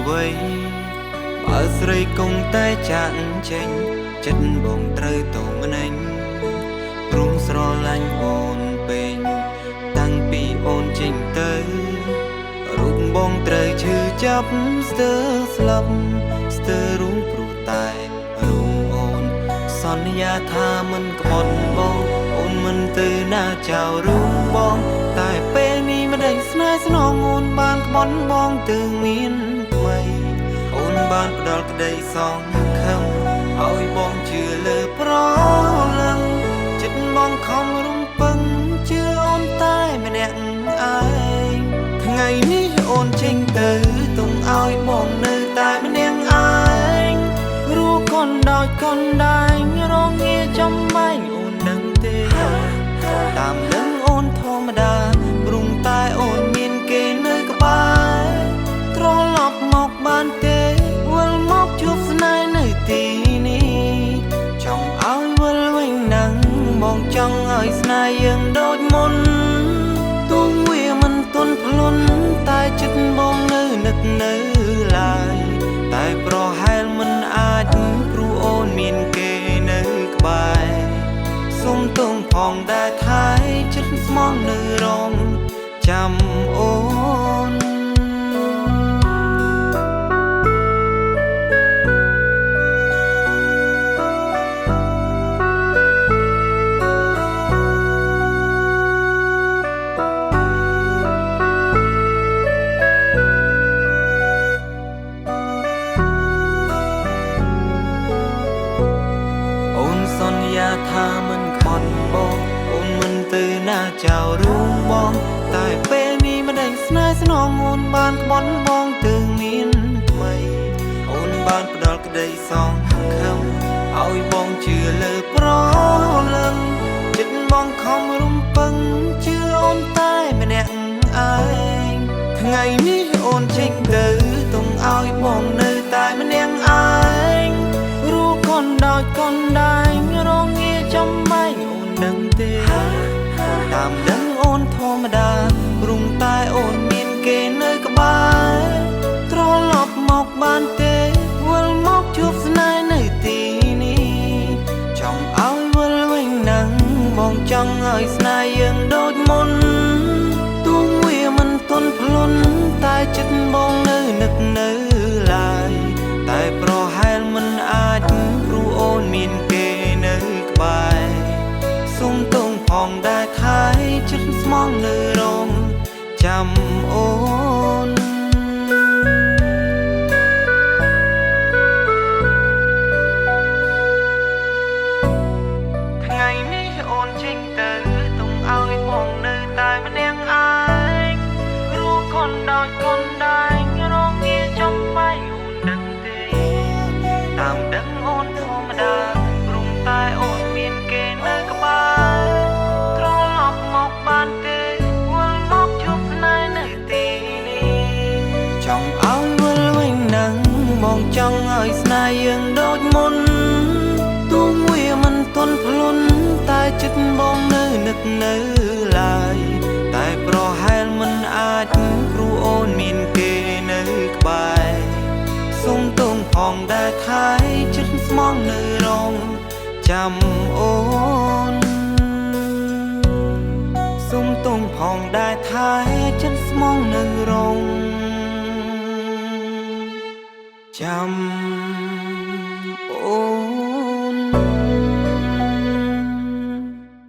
វ័យបើស្រីគង់តែចាក់ចេញចិត្តបងត្រូវតម្នេញព្រមស្រឡាញ់អូនពេញតាំងពីអូនចេញទៅរូបបងត្រូវឈឺចាប់ស្ទើរស្លាប់ស្ទើររូបព្រោះតែរូបអូនសន្យាថាមិនក្បត់បងអូនមិនទៅណាចោលរូបបងតែពេលនេះមិនដឹងស្នេហ៍ស្នងអូនបានក្បត់បងទៅមានថ្មីអូនបានផ្ដល់ក្តីសងខឹងឲ្យបងជឿលើប្រលឹងចិត្តបងខំរំពឹងជឿអូនតែម្នាក់ឯងថ្ងៃនេះអូនចេញទៅទុំឲ្យបងនៅតែម្នាក់ឯងរੂកូនដោយកូនដែងរងងារចំបែងអូនដឹងទេតាមនឹងអូនធម្មតាព្រមតែអូនមានគេនៅក្បែរត្រឡប់មកបានទេវិលមកជួបស្នេហ៍នៅទីនេះចង់ឲ្យវិលវិញនឹងបងចង់ឲ្យស្នេហ៍យើងដូចមុនទូវាមិនទន់ភ្លន់តែចិត្តបងនៅនឹកនៅឡើយតែប្រហែលមិនអាចព្រោះអូនមានគេនៅក្បែរសុំទងផងដែលថែចិត្តស្មងនៅរងចាំអូនសន្យាថាមិនខ្បត់បងអូនមិនទៅណាចោលរូបបងតែពេលនេះមិនដឹងស្នេហ៍ស្នងអូនបានក្បត់បងទៅមានថ្មីអូនបានផ្ដល់ក្តីសងខឹងឲ្យបងជឿលើប្រលឹងចិត្តបងខំរំពឹងជឿអូនតែម្នាក់ឯងថ្ងៃនេះអូនចេញទៅទុំឲ្យបងនៅតែម្នាក់ឯងរੂកូនដោយកូនដែងរងងារចំបែងអូនដឹងទេតាមដឹងអូនធម្មតាព្រមតែអូនមានគេនៅក្បែរត្រឡប់មកបានទេវិលមកជួបស្នេហ៍នៅទីនេះចង់ឲ្យវិលវិញនឹងបងចង់ឲ្យស្នេហ៍យើងដូចមុនទូវាមិនទន់ភ្លន់តែចិត្តបងនៅនឹកនៅឡើយតែប្រហែលមិនអាចព្រោះអូនមានគេនៅក្បែរសុំទងផងដែលថែចិត្តស្មងនៅរងចាំអូនថ្ងៃនេះអូនចេញទៅទុំឲ្យបងនៅតែម្នាក់ឯងរੂកូនដោយកូនដែងរងងារចំបែងអូនដឹងទេតាមដឹងអូនធម្មតាព្រមតែអូនមានគេនៅក្បែរត្រឡប់មកបានទេវិលមកជួបស្នេហ៍នៅទីនេះចង់ឲ្យវិលវិញនឹងបងចង់ឲ្យស្នេហ៍យើងដូចមុនទូវាមិនទន់ភ្លន់តែចិត្តបងនៅនឹកនៅឡើយតែប្រហែលមិនអាចព្រោះអូនមានគេនៅក្បែរសុំទងផងដែលថែចិត្តស្មងនៅរងចាំអូនសុំទងផងដែលថែចិត្តស្មងនៅរងចាំ